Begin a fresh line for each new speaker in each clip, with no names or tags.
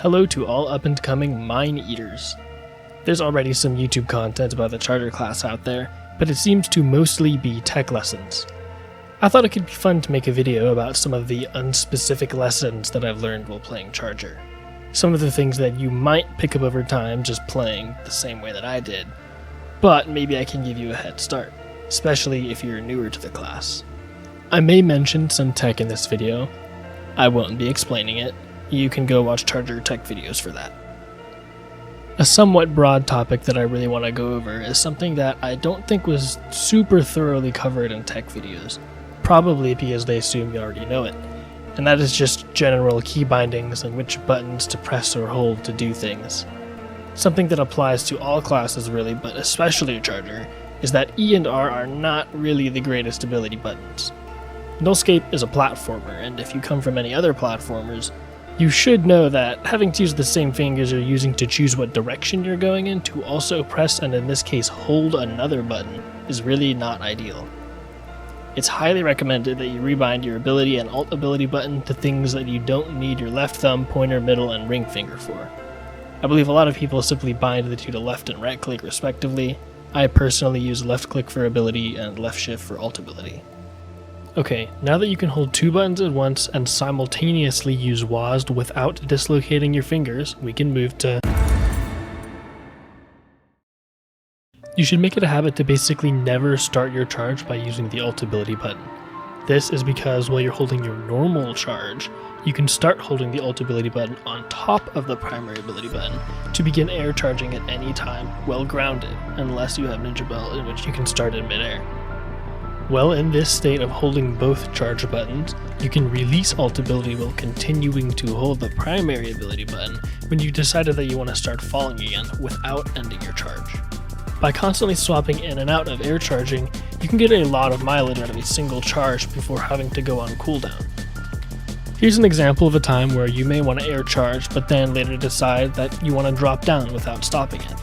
Hello to all up-and-coming mine eaters. There's already some YouTube content about the charger class out there, but it seems to mostly be tech lessons. I thought it could be fun to make a video about some of the unspecific lessons that I've learned while playing charger. Some of the things that you might pick up over time just playing the same way that I did, but maybe I can give you a head start, especially if you're newer to the class. I may mention some tech in this video. I won't be explaining it. You can go watch charger tech videos for that. A somewhat broad topic that I really want to go over is something that I don't think was super thoroughly covered in tech videos, probably because they assume you already know it, and that is just general key bindings and which buttons to press or hold to do things. Something that applies to all classes really, but especially charger, is that E and R are not really the greatest ability buttons. Nullscape is a platformer, and if you come from any other platformers, you should know that having to use the same fingers you're using to choose what direction you're going in to also press and in this case hold another button is really not ideal. It's highly recommended that you rebind your ability and alt ability button to things that you don't need your left thumb, pointer, middle, and ring finger for. I believe a lot of people simply bind the two to left and right click respectively. I personally use left click for ability and left shift for alt ability. Okay, now that you can hold two buttons at once and simultaneously use WASD without dislocating your fingers, we can move to... You should make it a habit to basically never start your charge by using the alt ability button. This is because while you're holding your normal charge, you can start holding the alt ability button on top of the primary ability button to begin air charging at any time while grounded, unless you have Ninja Belt in which you can start in midair. Well, in this state of holding both charge buttons, you can release alt ability while continuing to hold the primary ability button when you decided that you want to start falling again without ending your charge. By constantly swapping in and out of air charging, you can get a lot of mileage out of a single charge before having to go on cooldown. Here's an example of a time where you may want to air charge, but then later decide that you want to drop down without stopping it.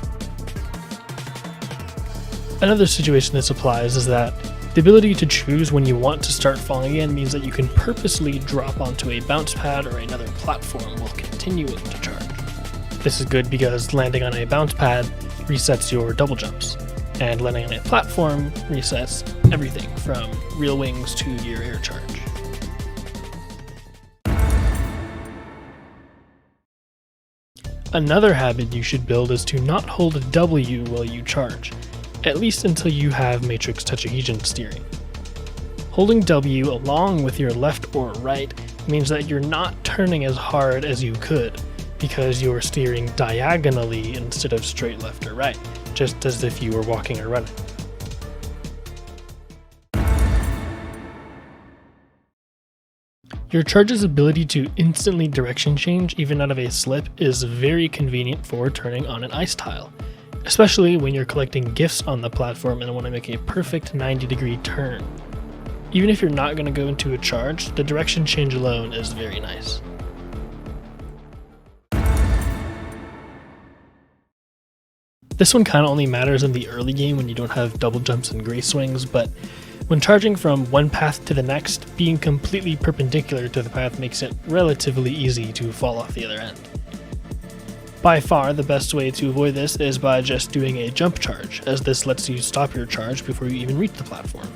Another situation this applies is that the ability to choose when you want to start falling again means that you can purposely drop onto a bounce pad or another platform while continuing to charge. This is good because landing on a bounce pad resets your double jumps, and landing on a platform resets everything from real wings to your air charge. Another habit you should build is to not hold W while you charge, at least until you have matrix tetrahedron steering. Holding W along with your left or right means that you're not turning as hard as you could, because you're steering diagonally instead of straight left or right, just as if you were walking or running. Your charge's ability to instantly direction change even out of a slip is very convenient for turning on an ice tile, especially when you're collecting gifts on the platform and want to make a perfect 90-degree turn. Even if you're not going to go into a charge, the direction change alone is very nice. This one kind of only matters in the early game when you don't have double jumps and gray swings, but when charging from one path to the next, being completely perpendicular to the path makes it relatively easy to fall off the other end. By far, the best way to avoid this is by just doing a jump charge, as this lets you stop your charge before you even reach the platform.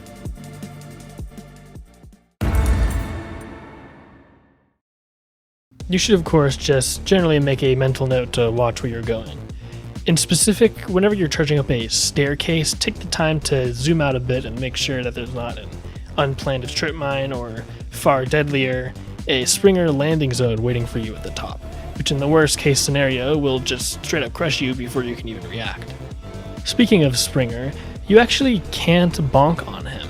You should of course just generally make a mental note to watch where you're going. In specific, whenever you're charging up a staircase, take the time to zoom out a bit and make sure that there's not an unplanned strip mine or, far deadlier, a Springer landing zone waiting for you at the top, which in the worst case scenario will just straight up crush you before you can even react. Speaking of Springer, you actually can't bonk on him.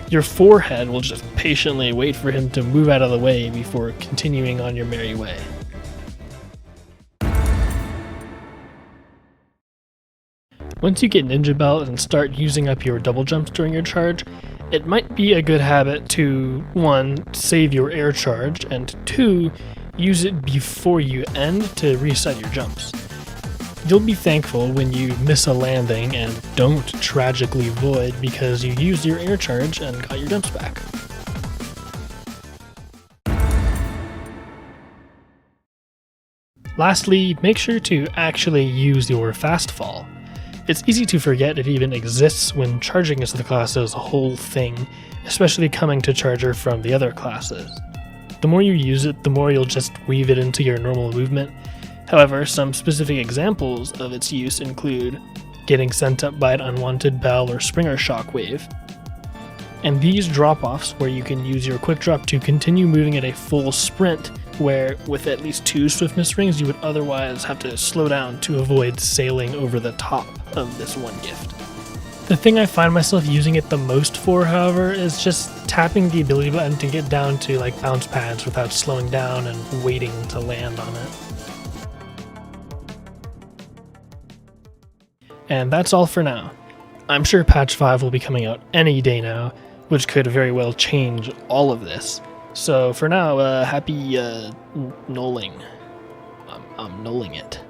Your forehead will just patiently wait for him to move out of the way before continuing on your merry way. Once you get Ninja Belt and start using up your double jumps during your charge, it might be a good habit to 1. Save your air charge, and 2. Use it before you end to reset your jumps. You'll be thankful when you miss a landing and don't tragically void because you used your air charge and got your jumps back. Lastly, make sure to actually use your fast fall. It's easy to forget it even exists when charging as the class is a whole thing, especially coming to charger from the other classes. The more you use it, the more you'll just weave it into your normal movement. However, some specific examples of its use include getting sent up by an unwanted bell or springer shockwave, and these drop-offs where you can use your quick drop to continue moving at a full sprint, where with at least 2 swiftness rings you would otherwise have to slow down to avoid sailing over the top of this one gift. The thing I find myself using it the most for, however, is just tapping the ability button to get down to like bounce pads without slowing down and waiting to land on it. And that's all for now. I'm sure patch 5 will be coming out any day now, which could very well change all of this. So for now, happy nulling. I'm nulling it.